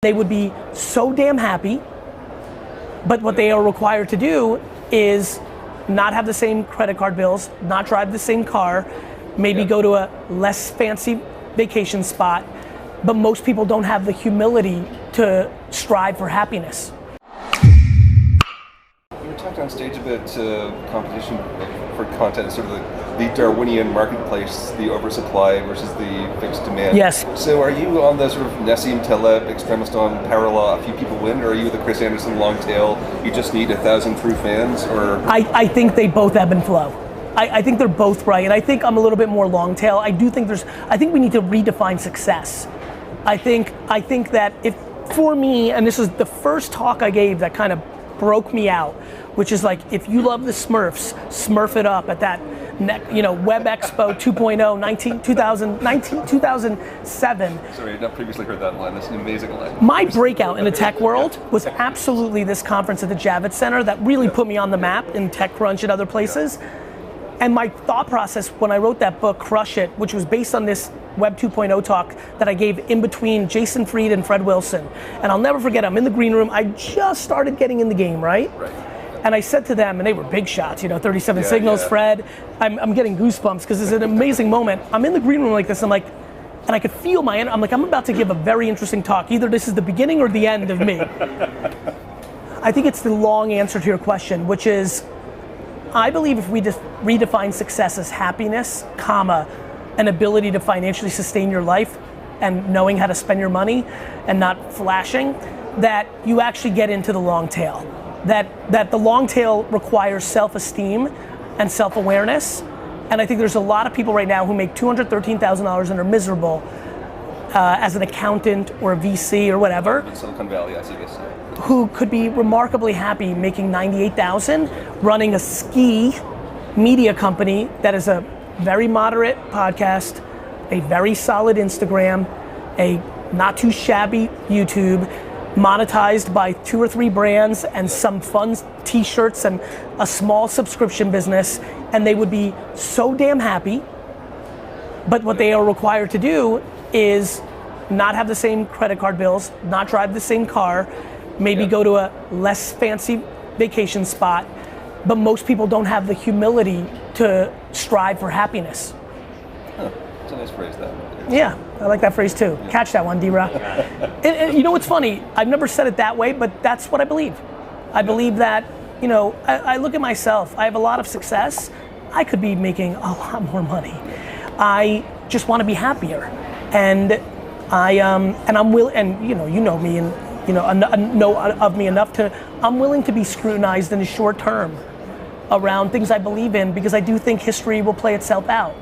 They would be so damn happy, but what they are required to do is not have the same credit card bills, not drive the same car, maybe go to a less fancy vacation spot, but most people don't have the humility to strive for happiness. You talked on stage a bit competition for content, sort of the Darwinian marketplace, the oversupply versus the fixed demand. Yes. So are you on the sort of Nassim Taleb, Extremistan parallel, a few people win, or are you the Chris Anderson long tail, you just need 1,000 true fans, or? I think they both ebb and flow. I think they're both right, and I think I'm a little bit more long tail. I think we need to redefine success. I think that if, for me, and this is the first talk I gave that kind of broke me out, which is like, if you love the Smurfs, Smurf it up at that, Web Expo 2.0, 2007. Sorry, I've not previously heard that line. That's an amazing line. My breakout in the tech world was absolutely this conference at the Javits Center that really put me on the map in TechCrunch and other places. And my thought process when I wrote that book, Crush It, which was based on this Web 2.0 talk that I gave in between Jason Fried and Fred Wilson. And I'll never forget, I'm in the green room, I just started getting in the game, right? And I said to them, and they were big shots, 37 Signals, Fred. I'm getting goosebumps because it's an amazing moment. I'm in the green room like this, and I could feel I'm about to give a very interesting talk. Either this is the beginning or the end of me. I think it's the long answer to your question, which is, I believe if we just redefine success as happiness, an ability to financially sustain your life and knowing how to spend your money and not flashing, that you actually get into the long tail. That the long tail requires self-esteem and self-awareness. And I think there's a lot of people right now who make $213,000 and are miserable as an accountant or a VC or whatever. In Silicon Valley, I guess. Who could be remarkably happy making $98,000, running a ski media company that is a very moderate podcast, a very solid Instagram, a not too shabby YouTube, monetized by 2 or 3 brands and some fun t-shirts and a small subscription business, and they would be so damn happy, but what they are required to do is not have the same credit card bills, not drive the same car, maybe go to a less fancy vacation spot, but most people don't have the humility to strive for happiness. Huh. That's a nice phrase, that. Yeah, I like that phrase too. Yeah. Catch that one, D-Ra. And you know what's funny? I've never said it that way, but that's what I believe. I believe that, I look at myself, I have a lot of success. I could be making a lot more money. I just want to be happier. And I'm willing, and you know me, and know of me enough I'm willing to be scrutinized in the short term around things I believe in, because I do think history will play itself out.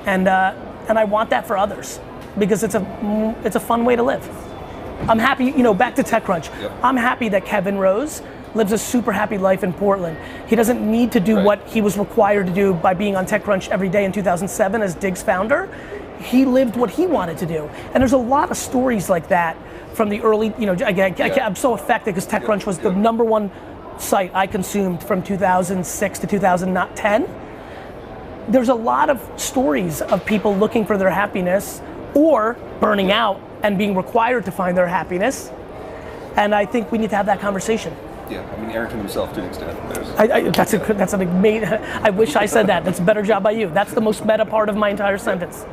And I want that for others, because it's a fun way to live. I'm happy, back to TechCrunch. Yep. I'm happy that Kevin Rose lives a super happy life in Portland. He doesn't need to do what he was required to do by being on TechCrunch every day in 2007 as Dig's founder. He lived what he wanted to do. And there's a lot of stories like that from the early, I'm so affected because TechCrunch was the #1 site I consumed from 2006 to 2010. There's a lot of stories of people looking for their happiness or burning out and being required to find their happiness. And I think we need to have that conversation. Yeah, Arrington himself to an extent. That's an amazing, I wish I said that. That's a better job by you. That's the most meta part of my entire sentence.